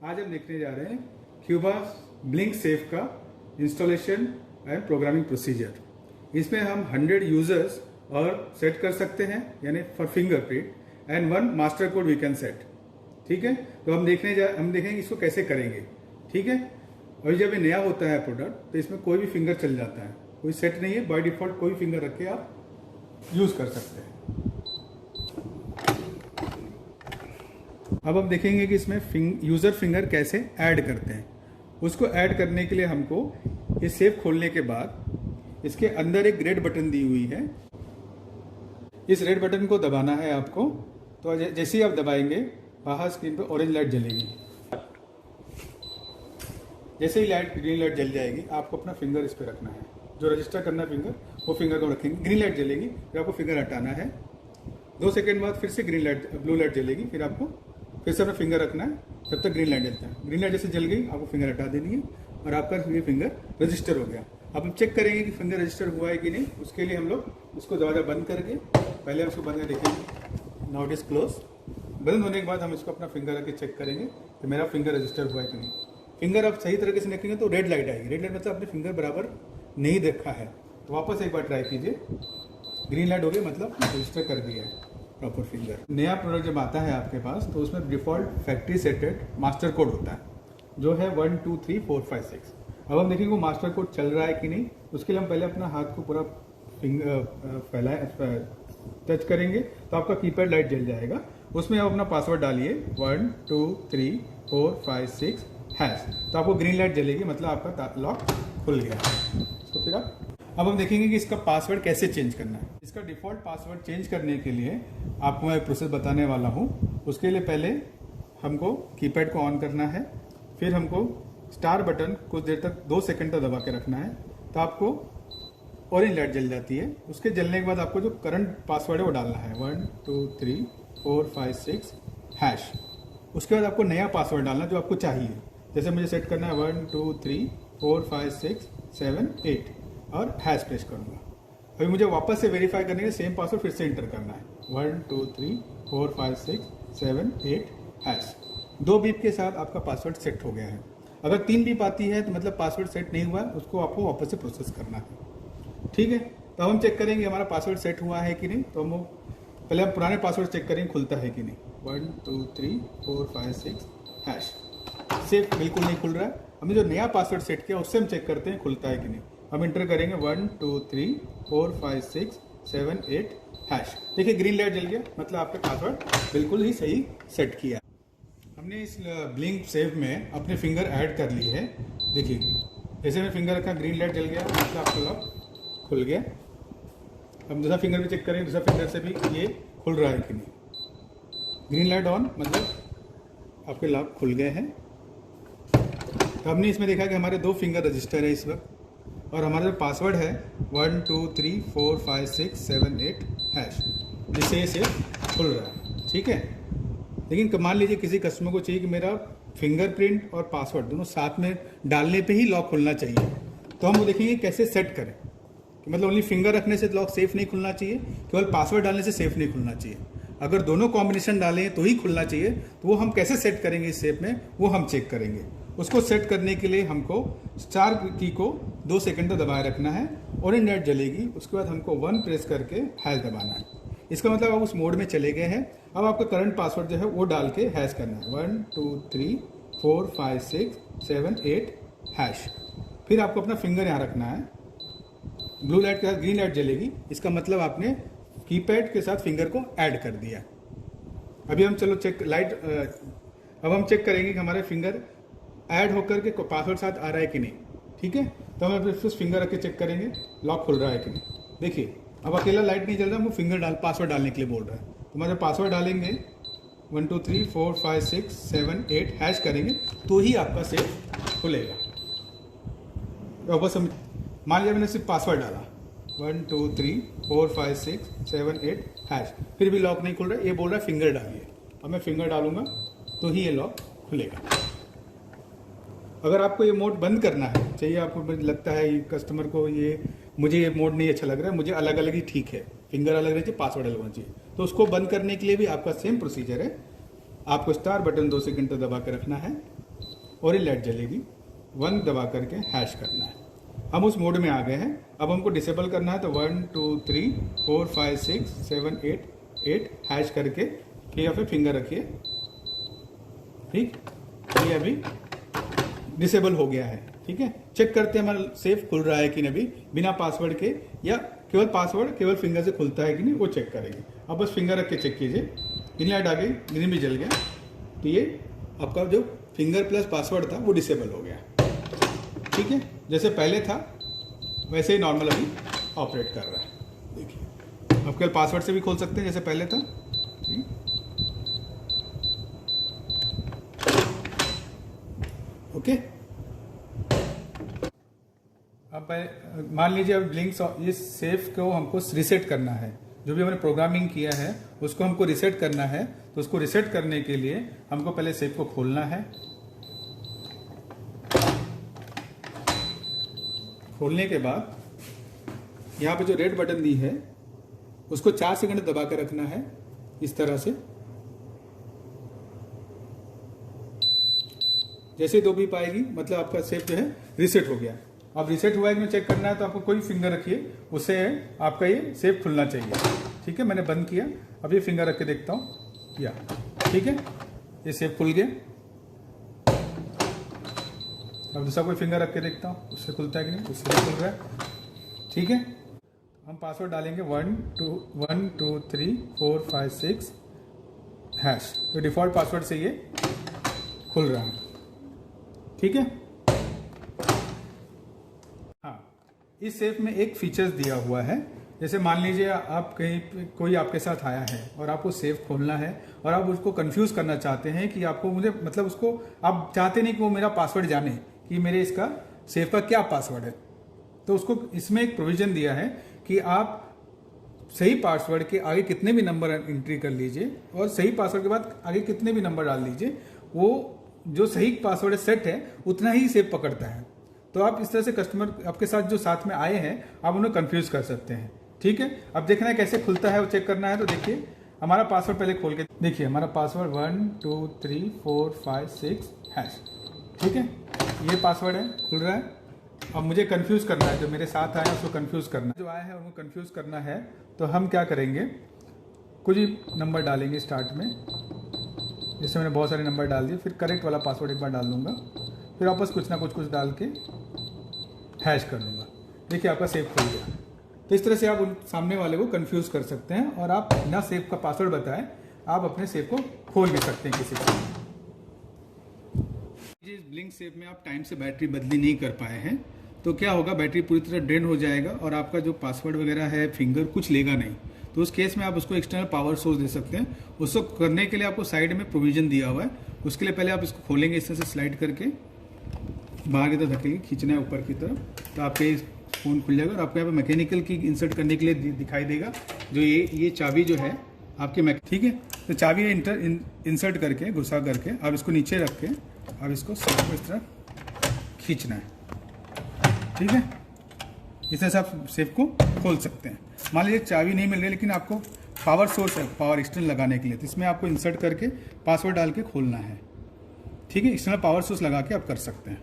आज हम देखने जा रहे हैं क्यूबा ब्लिंक सेफ का इंस्टॉलेशन एंड प्रोग्रामिंग प्रोसीजर। इसमें हम 100 यूजर्स और सेट कर सकते हैं, यानी four fingerprint and 1 master code we can set. ठीक है, तो हम देखेंगे इसको कैसे करेंगे। ठीक है, और जब ये नया होता है प्रोडक्ट तो इसमें कोई भी फिंगर चल जाता है, कोई सेट नहीं है, बाय डिफॉल्ट कोई फिंगर रख के आप यूज कर सकते हैं। अब हम देखेंगे कि इसमें यूजर फिंगर कैसे ऐड करते हैं। उसको ऐड करने के लिए हमको ये सेव खोलने के बाद इसके अंदर एक रेड बटन दी हुई है, इस रेड बटन को दबाना है आपको। तो जैसे ही आप दबाएंगे बाहर स्क्रीन पे ऑरेंज लाइट जलेगी। जैसे ही ग्रीन लाइट जल जाएगी आपको अपना फिंगर इस पर रखना है, जो रजिस्टर करना फिंगर वो फिंगर को रखेंगे। ग्रीन लाइट जलेगी फिर आपको फिंगर हटाना है। 2 सेकंड बाद फिर से ब्लू लाइट जलेगी, फिर आपको फिर से अपना फिंगर रखना है जब तक ग्रीन लाइट जलता है। ग्रीन लाइट जैसे जल गई आपको फिंगर हटा देनी है और आपका ये फिंगर रजिस्टर हो गया। अब हम चेक करेंगे कि फिंगर रजिस्टर हुआ है कि नहीं। उसके लिए हम लोग उसको दरवाजा बंद करके पहले हम उसको बंद कर देखेंगे, नॉट इज क्लोज। बंद होने के बाद हम इसको अपना फिंगर रख के चेक करेंगे कि मेरा फिंगर रजिस्टर हुआ है कि नहीं। फिंगर आप सही तरीके से रखेंगे तो रेड लाइट आएगी। रेड लाइट मतलब आपने फिंगर बराबर नहीं रखा है, तो वापस एक बार ट्राई कीजिए। ग्रीन लाइट हो गई मतलब रजिस्टर कर दिया है प्रॉपर फिंगर। नया प्रोडक्ट जब आता है आपके पास तो उसमें default factory settled master code होता है, जो है 1 2 3 4 5 6। अब हम देखेंगे वो मास्टर कोड चल रहा है कि नहीं। उसके लिए हम पहले अपना हाथ को पूरा फैलाए टच करेंगे तो आपका कीपैड लाइट जल जाएगा। उसमें आप अपना पासवर्ड डालिए 1 2 3 4 5 6 हैश, तो आपको ग्रीन लाइट जलेगी, मतलब आपका लॉक खुल गया। तो फिर अब हम देखेंगे कि इसका पासवर्ड कैसे चेंज करना है। इसका डिफॉल्ट पासवर्ड चेंज करने के लिए आपको मैं एक प्रोसेस बताने वाला हूँ। उसके लिए पहले हमको कीपैड को ऑन करना है, फिर हमको स्टार बटन कुछ देर तक 2 सेकंड तक दबा के रखना है, तो आपको ऑरेंज लाइट जल जाती है। उसके जलने के बाद आपको जो करंट पासवर्ड है वो डालना है 1 2 3 4 5 6 हैश। उसके बाद आपको नया पासवर्ड डालना जो आपको चाहिए। जैसे मुझे सेट करना है 1 2 3 4 5 6 7 8 और हैश प्रेस करूंगा। अभी मुझे वापस से वेरीफाई करने के सेम पासवर्ड फिर से एंटर करना है 1 2 3 4 5 6 7 8 हैश। 2 बीप के साथ आपका पासवर्ड सेट हो गया है। अगर 3 बीप आती है तो मतलब पासवर्ड सेट नहीं हुआ, उसको आपको वापस से प्रोसेस करना है। ठीक है, तो हम चेक करेंगे हमारा पासवर्ड सेट हुआ है कि नहीं। तो हम पहले हम पुराने पासवर्ड चेक करेंगे खुलता है कि नहीं। 1 2 3 4 5 6 हैश। सेफ बिल्कुल नहीं खुल रहा है। हमने जो नया पासवर्ड सेट किया उससे हम चेक करते हैं खुलता है कि नहीं। हम इंटर करेंगे 1 2 3 4 5 6 7 8 हैश। देखिए ग्रीन लाइट जल गया, मतलब आपका पासवर्ड बिल्कुल ही सही सेट किया। हमने इस ब्लिंक सेव में अपने फिंगर ऐड कर ली है। देखिए जैसे मैं फिंगर रखा ग्रीन लाइट जल गया, मतलब आपका लॉक खुल गया। हम दूसरा फिंगर भी चेक करेंगे, दूसरा फिंगर से भी ये खुल रहा है कि नहीं। ग्रीन लाइट ऑन मतलब आपके लॉक खुल गए हैं। तो हमने इसमें देखा कि हमारे 2 फिंगर रजिस्टर है इस वक्त, और हमारा जो पासवर्ड है 1 2 3 4 5 6 7 8 हैश, जिससे ये खुल रहा है। ठीक है, लेकिन मान लीजिए किसी कस्टमर को चाहिए कि मेरा फिंगरप्रिंट और पासवर्ड दोनों साथ में डालने पे ही लॉक खुलना चाहिए, तो हम वो देखेंगे कैसे सेट करें। कि मतलब ओनली फिंगर रखने से लॉक सेफ नहीं खुलना चाहिए, केवल पासवर्ड डालने से सेफ नहीं खुलना चाहिए। अगर दोनों कॉम्बिनेशन डालें तो ही खुलना चाहिए। तो वो हम कैसे सेट करेंगे इस सेफ में, वो हम चेक करेंगे। उसको सेट करने के लिए हमको स्टार की को 2 सेकंड तक दबाए रखना है, ऑरेंज लाइट जलेगी। उसके बाद हमको 1 प्रेस करके हैश दबाना है। इसका मतलब आप उस मोड में चले गए हैं। अब आपका करंट पासवर्ड जो है वो डाल के हैश करना है 1 2 3 4 5 6 7 8 हैश। फिर आपको अपना फिंगर यहाँ रखना है। ब्लू लाइट के साथ ग्रीन लाइट जलेगी, इसका मतलब आपने कीपैड के साथ फिंगर को ऐड कर दिया। अभी हम चलो चेक अब हम चेक करेंगे कि हमारे फिंगर ऐड होकर के पासवर्ड साथ आ रहा है कि नहीं। ठीक है, तो हम फिर फिंगर रख के चेक करेंगे लॉक खुल रहा है कि नहीं। देखिए अब अकेला लाइट नहीं जल रहा, वो फिंगर पासवर्ड डालने के लिए बोल रहा है। तो हमारे पासवर्ड डालेंगे 1 2 3 4 5 6 7 8 हैश करेंगे तो ही आपका सेफ खुलेगा। तो बस मान लिया मैंने सिर्फ पासवर्ड डाला 1 2 3 4 5 6 7 8 हैश, फिर भी लॉक नहीं खुल रहा है। ये बोल रहा है फिंगर डालिए। अब मैं फिंगर डालूंगा तो ही ये लॉक खुलेगा। अगर आपको ये मोड बंद करना है चाहिए, आपको लगता है कस्टमर को मुझे ये मोड नहीं अच्छा लग रहा है, मुझे अलग अलग ही ठीक है, फिंगर अलग रहना चाहिए, पासवर्ड अलग होना चाहिए, तो उसको बंद करने के लिए भी आपका सेम प्रोसीजर है। आपको स्टार बटन 2 सेकंड तक दबा के रखना है, और ये लाइट जलेगी। 1 दबा करके हैश करना है। हम उस मोड में आ गए हैं। अब हमको डिसेबल करना है तो 1 2 3 4 5 6 7 8 हैश करके फिर यहाँ पे फिंगर रखिए। ठीक, ये अभी डिसेबल हो गया है। ठीक है, चेक करते हैं हमारा सेफ खुल रहा है कि नहीं, बिना पासवर्ड के, या केवल पासवर्ड केवल फिंगर से खुलता है कि नहीं, वो चेक करेंगे। अब बस फिंगर रख के चेक कीजिए। ग्रीन लाइट आ गई, ग्रीन भी जल गया, तो ये आपका जो फिंगर प्लस पासवर्ड था वो डिसेबल हो गया। ठीक है, जैसे पहले था वैसे ही नॉर्मल अभी ऑपरेट कर रहा है। देखिए, आप केवल पासवर्ड से भी खोल सकते हैं जैसे पहले था। ओके, अब मान लीजिए अब लिंक्स, इस सेफ को हमको रिसेट करना है। जो भी हमने प्रोग्रामिंग किया है उसको हमको रिसेट करना है। तो उसको रिसेट करने के लिए हमको पहले सेफ को खोलना है। खोलने के बाद यहाँ पे जो रेड बटन दी है उसको 4 सेकंड दबा कर रखना है इस तरह से। जैसे 2 भी पाएगी मतलब आपका सेफ जो है रिसेट हो गया। अब रिसेट हुआ है कि चेक करना है तो आपको कोई फिंगर रखिए, उससे आपका ये सेफ खुलना चाहिए। ठीक है, मैंने बंद किया, अब ये फिंगर रख के देखता हूँ या ठीक है, ये सेफ खुल गया। अब दूसरा कोई फिंगर रख के देखता हूँ उससे खुलता है कि नहीं, उससे भी खुल रहा है। ठीक है, हम पासवर्ड डालेंगे 1 2 3 4 5 6 हैश। तो डिफॉल्ट पासवर्ड से ये खुल रहा है। ठीक है, हाँ, इस सेफ में एक फीचर्स दिया हुआ है। जैसे मान लीजिए आप कहीं कोई आपके साथ आया है और आपको सेफ खोलना है और आप उसको कंफ्यूज करना चाहते हैं कि आपको मुझे मतलब उसको आप चाहते नहीं कि वो मेरा पासवर्ड जाने कि मेरे इसका सेफ का क्या पासवर्ड है। तो उसको इसमें एक प्रोविजन दिया है कि आप सही पासवर्ड के आगे कितने भी नंबर एंट्री कर लीजिए और सही पासवर्ड के बाद आगे कितने भी नंबर डाल लीजिए, वो जो सही पासवर्ड सेट है उतना ही सेफ पकड़ता है। तो आप इस तरह से कस्टमर आपके साथ जो साथ में आए हैं आप उन्हें कंफ्यूज कर सकते हैं। ठीक है, अब देखना है कैसे खुलता है वो चेक करना है। तो देखिए हमारा पासवर्ड पहले खोल के देखिए, हमारा पासवर्ड 1 2 3 4 5 6 हैश। ठीक है, ये पासवर्ड है, खुल रहा है। अब मुझे कंफ्यूज करना है, जो मेरे साथ आया उसको कंफ्यूज करना है, जो आया है उनको कंफ्यूज करना है। तो हम क्या करेंगे, कुछ ही नंबर डालेंगे स्टार्ट में। जैसे मैंने बहुत सारे नंबर डाल दिए, फिर करेक्ट वाला पासवर्ड एक बार डाल दूंगा, फिर वापस कुछ ना कुछ डाल के हैश कर दूंगा। देखिए आपका सेफ खुल गया। तो इस तरह से आप उन सामने वाले को कंफ्यूज कर सकते हैं और आप बिना सेफ का पासवर्ड बताएं आप अपने सेफ को खोल भी सकते हैं किसी को। ब्लिंक सेफ में आप टाइम से बैटरी बदली नहीं कर पाए हैं तो क्या होगा, बैटरी पूरी तरह ड्रेन हो जाएगा और आपका जो पासवर्ड वगैरह है फिंगर कुछ लेगा नहीं। तो उस केस में आप उसको एक्सटर्नल पावर सोर्स दे सकते हैं। उसको करने के लिए आपको साइड में प्रोविजन दिया हुआ है। उसके लिए पहले आप इसको खोलेंगे, इस तरह से स्लाइड करके बाहर की तरफ धकेंगे, खींचना है ऊपर की तरफ, तो आपके फ़ोन खुल जाएगा। और आपको यहाँ पे मैकेनिकल की इंसर्ट करने के लिए दिखाई देगा, जो ये चाबी जो है आपके ठीक है। तो चाबी इंसर्ट करके घुसा करके आप इसको नीचे रख के अब इसको सेफ को इस तरह खींचना है। ठीक है, इस तरह से आप सेफ को खोल सकते हैं। मान लीजिए चाबी नहीं मिल रही लेकिन आपको पावर सोर्स है, पावर एक्सटर्नल लगाने के लिए, तो इसमें आपको इंसर्ट करके पासवर्ड डाल के खोलना है। ठीक है, एक्सटर्नल पावर सोर्स लगा के आप कर सकते हैं।